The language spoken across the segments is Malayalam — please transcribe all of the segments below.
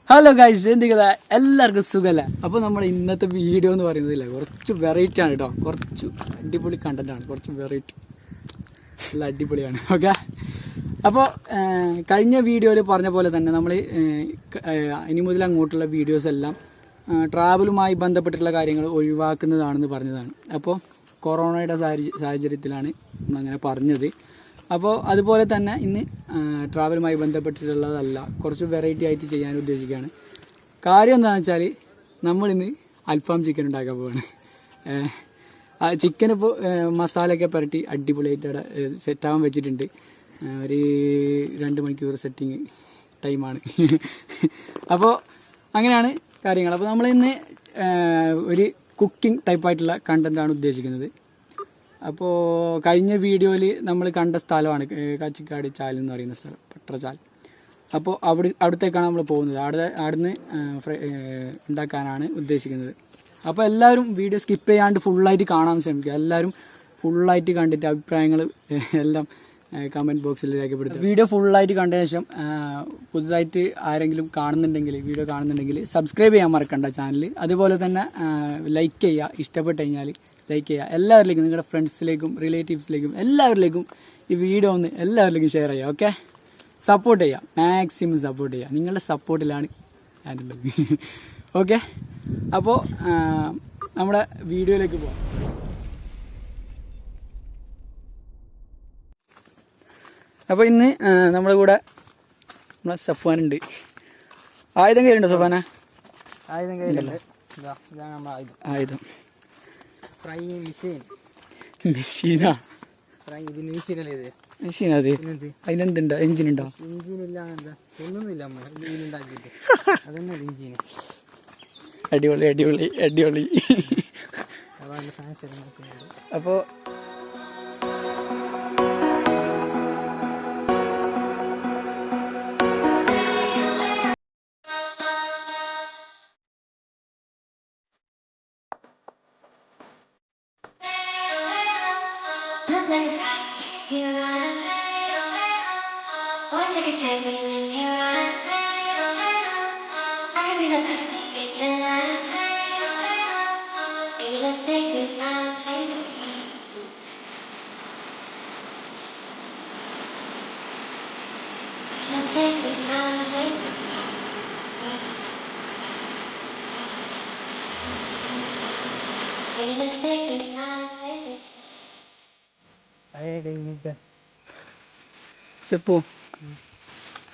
ഹലോ ഗൈസ്, എന്തൊക്കെ എല്ലാവർക്കും സുഖമല്ലേ? അപ്പോൾ നമ്മൾ ഇന്നത്തെ വീഡിയോ എന്ന് പറയുന്നതില്ല, കുറച്ച് വെറൈറ്റി ആണ് കേട്ടോ. കുറച്ച് അടിപൊളി കണ്ടന്റാണ്, കുറച്ച് വെറൈറ്റി, നല്ല അടിപൊളിയാണ്. ഓക്കെ, അപ്പോൾ കഴിഞ്ഞ വീഡിയോയിൽ പറഞ്ഞ പോലെ തന്നെ നമ്മൾ ഇനി മുതൽ അങ്ങോട്ടുള്ള വീഡിയോസ് എല്ലാം ട്രാവലുമായി ബന്ധപ്പെട്ടുള്ള കാര്യങ്ങൾ ഒഴിവാക്കുന്നതാണെന്ന് പറഞ്ഞതാണ്. അപ്പോൾ കൊറോണയുടെ സാഹചര്യത്തിലാണ് നമ്മളങ്ങനെ പറഞ്ഞത്. അപ്പോൾ അതുപോലെ തന്നെ ഇന്ന് ട്രാവലുമായി ബന്ധപ്പെട്ടിട്ടുള്ളതല്ല, കുറച്ച് വെറൈറ്റി ആയിട്ട് ചെയ്യാൻ ഉദ്ദേശിക്കുകയാണ്. കാര്യം എന്താണെന്ന് വെച്ചാൽ നമ്മളിന്ന് അൽഫാം ചിക്കൻ ഉണ്ടാക്കാൻ പോവാണ്. ചിക്കൻ ഇപ്പോൾ മസാലയൊക്കെ പുരട്ടി അടിപൊളിയായിട്ട് അവിടെ സെറ്റാവാൻ വെച്ചിട്ടുണ്ട്. ഒരു 2 മണിക്കൂർ സെറ്റിങ് ടൈമാണ്. അപ്പോൾ അങ്ങനെയാണ് കാര്യങ്ങൾ. അപ്പോൾ നമ്മളിന്ന് ഒരു കുക്കിംഗ് ടൈപ്പായിട്ടുള്ള കണ്ടൻറ്റാണ് ഉദ്ദേശിക്കുന്നത്. അപ്പോൾ കഴിഞ്ഞ വീഡിയോയിൽ നമ്മൾ കണ്ട സ്ഥലമാണ് കാച്ചിക്കാട് ചാൽ എന്ന് പറയുന്ന സ്ഥലം, പട്ടർചാൽ. അപ്പോൾ അവിടത്തേക്കാണ് നമ്മൾ പോകുന്നത്. അവിടുന്ന് ഉണ്ടാക്കാനാണ് ഉദ്ദേശിക്കുന്നത്. അപ്പോൾ എല്ലാവരും വീഡിയോ സ്കിപ്പ് ചെയ്യാണ്ട് ഫുള്ളായിട്ട് കാണാൻ ശ്രമിക്കുക. എല്ലാവരും ഫുള്ളായിട്ട് കണ്ടിട്ട് അഭിപ്രായങ്ങൾ എല്ലാം കമൻറ്റ് ബോക്സിൽ രേഖപ്പെടുത്തുക. വീഡിയോ ഫുള്ളായിട്ട് കണ്ടതിന് ശേഷം പുതുതായിട്ട് ആരെങ്കിലും വീഡിയോ കാണുന്നുണ്ടെങ്കിൽ സബ്സ്ക്രൈബ് ചെയ്യാൻ മറക്കണ്ട ചാനൽ. അതുപോലെ തന്നെ ലൈക്ക് ചെയ്യുക, ഇഷ്ടപ്പെട്ട് കഴിഞ്ഞാൽ ലൈക്ക് ചെയ്യുക. എല്ലാവരിലേക്കും, നിങ്ങളുടെ ഫ്രണ്ട്സിലേക്കും റിലേറ്റീവ്സിലേക്കും എല്ലാവരിലേക്കും ഈ വീഡിയോ ഒന്ന് എല്ലാവരിലേക്കും ഷെയർ ചെയ്യുക. ഓക്കെ, സപ്പോർട്ട് ചെയ്യുക, മാക്സിമം സപ്പോർട്ട് ചെയ്യുക. നിങ്ങളുടെ സപ്പോർട്ടിലാണ് ഞാനുള്ളത്. ഓക്കെ, അപ്പോൾ നമ്മുടെ വീഡിയോയിലേക്ക് പോകാം. അപ്പോൾ ഇന്ന് നമ്മുടെ കൂടെ നമ്മളെ സഫാനുണ്ട്. ആയുധം കയ്യിലുണ്ടോ സഫാന? ആയുധം കയ്യിലുണ്ട്. ഇതാണ് നമ്മുടെ ആയുധം. ഫ്രൈയിങ് മെഷീനാ? ഇതിന് മെഷീനല്ലേ ഇത്? മെഷീൻ അത് അതിലെന്തുണ്ടോ? എഞ്ചിനുണ്ടോ? എഞ്ചിനില്ല, ഒന്നുമില്ല. ഉണ്ടാക്കിയിട്ട് അതന്നെ എഞ്ചിന്. അടിപൊളി അടിപൊളി അടിപൊളി. അപ്പോൾ take a chance when you're in here. I could be the best thing in your life. Baby, let's take a chance, take a chance. Let's take a chance, take a chance. Baby, let's take a chance, take a chance. చెప్పు,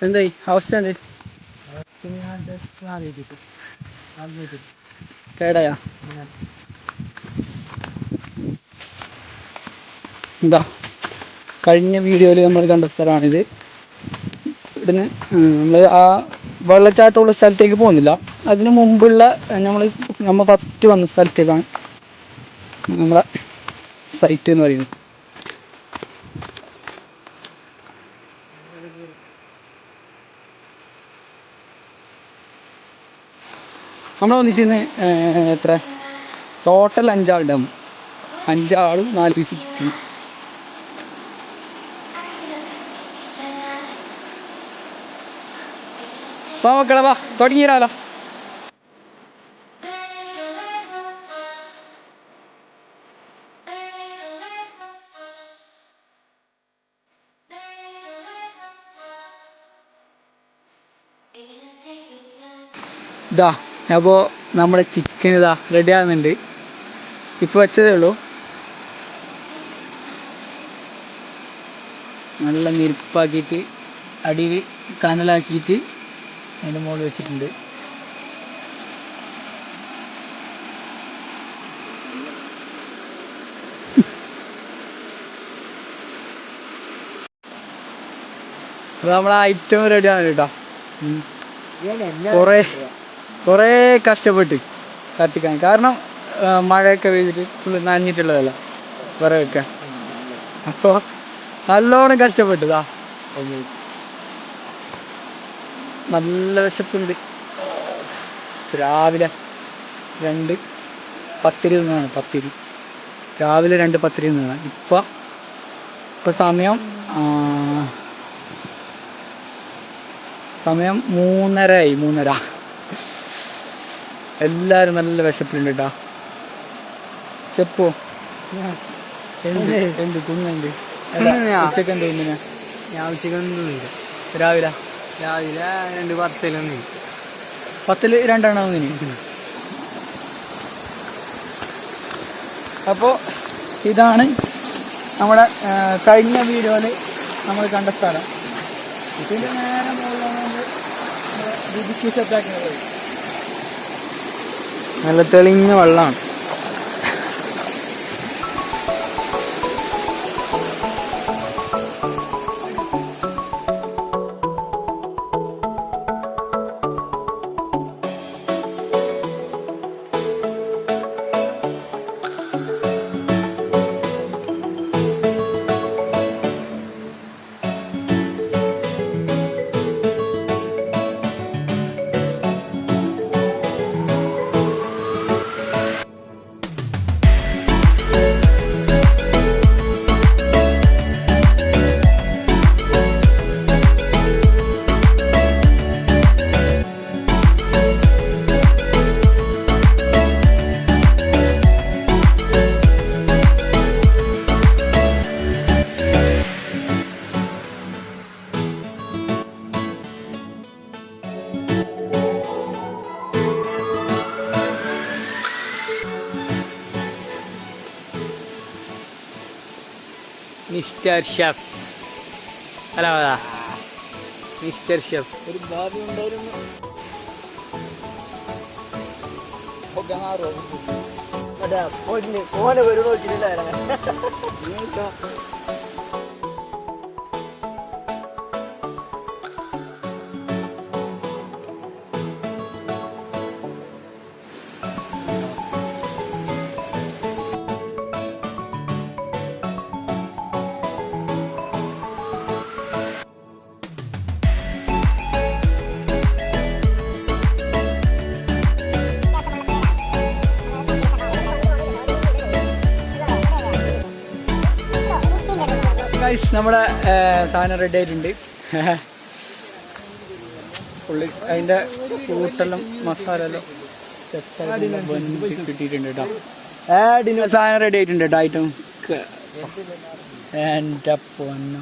എന്തായി അവസ്ഥ? എന്ത് കേടായാ? എന്താ കഴിഞ്ഞ വീഡിയോയിൽ നമ്മൾ കണ്ട സ്ഥലമാണിത്. ഇവിടുന്ന് നമ്മൾ ആ വെള്ളച്ചാട്ടമുള്ള സ്ഥലത്തേക്ക് പോകുന്നില്ല, അതിന് മുമ്പുള്ള നമ്മൾ ഫസ്റ്റ് വന്ന സ്ഥലത്തേക്കാണ് നമ്മളെ സൈറ്റ് എന്ന് പറയുന്നത്. നമ്മൾ ഒന്നിച്ചിന്ന് എത്ര ടോട്ടൽ 5 ആളുണ്ടാവും. 5 ആളും 4 പീസ് ചിക്കൻ. വാ മക്കളെ വാ, തുടങ്ങിയിരാലോ. ഇതാ അപ്പോൾ നമ്മുടെ ചിക്കൻ ഇതാ റെഡി ആകുന്നുണ്ട്. ഇപ്പോൾ വെച്ചതേ ഉള്ളൂ. നല്ല ഞെരുപ്പാക്കിയിട്ട് അടിയിൽ കനലാക്കിയിട്ട് അതിൻ്റെ മുകളിൽ വെച്ചിട്ടുണ്ട്. അപ്പോൾ നമ്മളെ ഐറ്റം റെഡി ആണ് കേട്ടോ. കുറേ കഷ്ടപ്പെട്ട് കത്തിക്കാൻ, കാരണം മഴയൊക്കെ പെയ്തിട്ട് ഫുള്ള് നനഞ്ഞിട്ടുള്ളതല്ല വിറകൊക്കെ. അപ്പോൾ നല്ലോണം കഷ്ടപ്പെട്ടതാ. നല്ല വിശപ്പുണ്ട്. രാവിലെ 2 പത്തിരി നിന്നാണ്. രാവിലെ 2 പത്തിരി നിന്നാണ്. ഇപ്പം സമയം 3:30 ആയി. 3:30. എല്ലാവരും നല്ല വിശപ്പിലുണ്ട് കേട്ടോ. ചെപ്പോ എന്ത് എന്ത് തിന്നുണ്ട്? ഉച്ചക്ക് എന്ത് തിന്നിനാ? ഞാൻ ഉച്ചക്കൊന്നും തിന്നില്ല. രാവിലെ 2 10 10 2 തിന്നു. അപ്പോൾ ഇതാണ് നമ്മുടെ കഴിഞ്ഞ വീഡിയോയിൽ നമ്മൾ കണ്ട സ്ഥലം. ഇതിൻ്റെ നേരെ മുകളിലാണ് ബിബിക്യൂ സെറ്റാക്കുന്നത്. നല്ല തെളിഞ്ഞ വെള്ളമാണ്. Mister chef. Hello mister chef. ഒരു ഭാവി ഉണ്ടായിരുന്നു. ഓനെ വരും നോക്കിയില്ല. നമ്മുടെ സാധനം റെഡി ആയിട്ടുണ്ട്. പുള്ളി അതിൻ്റെ കൂട്ടെല്ലാം മസാല എല്ലാം കിട്ടിയിട്ടുണ്ട് കേട്ടോ. സാധനം റെഡി ആയിട്ടുണ്ട് കേട്ടോ. ഐറ്റം എൻ്റെ പൊന്നു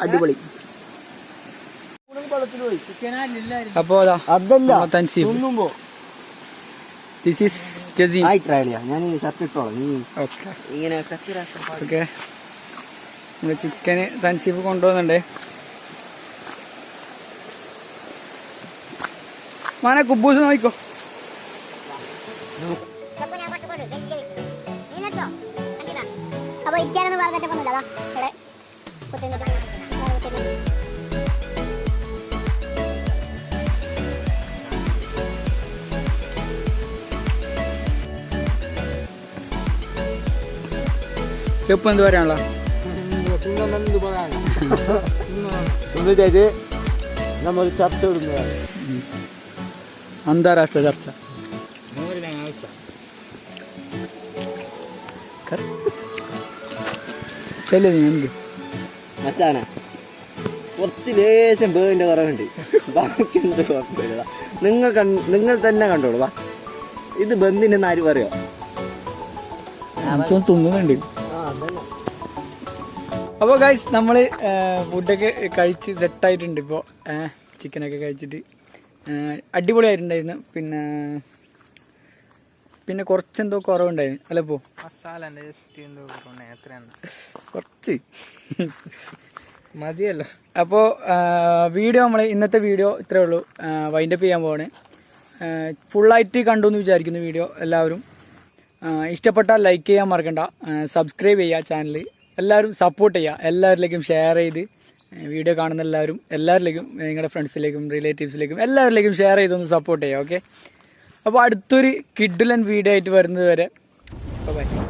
അടിപൊളി. അപ്പോ ദിസ് ഈസ് ജസീം. ഓക്കെ, നമ്മള് ചിക്കന് തൻസീഫ് കൊണ്ടുപോകുന്നുണ്ട്. മാന കുബൂസ് നോക്കിക്കോ. അപ്പൊ ഇരിക്കാനൊന്നും പറഞ്ഞിട്ടൊന്നുമില്ല. ചെപ്പ് എന്ത് പറയാനുള്ള നമ്മൾ ചർച്ച വിടുന്നതാണ്. അന്താരാഷ്ട്ര ചർച്ച. എന്ത് മച്ചാന കുറച്ച് ലേശം ബേവിന്റെ കുറവുണ്ട്. ബാക്കിയൊന്നും കുഴപ്പമില്ല. നിങ്ങൾ തന്നെ കണ്ടോളൂ. വാ, ഇത് ബന്ധിനെന്ന് ആര് പറയോ? തിന്നുന്നുണ്ട്. അപ്പോൾ ഗൈസ് നമ്മൾ ഫുഡൊക്കെ കഴിച്ച് സെറ്റായിട്ടുണ്ട്. ഇപ്പോൾ ചിക്കനൊക്കെ കഴിച്ചിട്ട് അടിപൊളിയായിട്ടുണ്ടായിരുന്നു. പിന്നെ കുറച്ചെന്തോ കുറവുണ്ടായിരുന്നു അല്ല. ഇപ്പോൾ കുറച്ച് മതിയല്ലോ. അപ്പോൾ വീഡിയോ ഇന്നത്തെ വീഡിയോ ഇത്രേ ഉള്ളൂ. വൈൻഡപ്പ് ചെയ്യാൻ പോവാണ്. ഫുള്ളായിട്ട് കണ്ടു എന്ന് വിചാരിക്കുന്നു വീഡിയോ. എല്ലാവരും ഇഷ്ടപ്പെട്ടാൽ ലൈക്ക് ചെയ്യാൻ മറക്കണ്ട. സബ്സ്ക്രൈബ് ചെയ്യുക ചാനൽ. എല്ലാവരും സപ്പോർട്ട് ചെയ്യുക. എല്ലാവരിലേക്കും ഷെയർ ചെയ്ത് വീഡിയോ കാണുന്ന എല്ലാവരിലേക്കും നിങ്ങളുടെ ഫ്രണ്ട്സിലേക്കും റിലേറ്റീവ്സിലേക്കും എല്ലാവരിലേക്കും ഷെയർ ചെയ്തൊന്ന് സപ്പോർട്ട് ചെയ്യുക. ഓക്കെ, അപ്പോൾ അടുത്തൊരു കിഡ്ലൻ വീഡിയോ ആയിട്ട് വരുന്നത് വരെ ബൈ.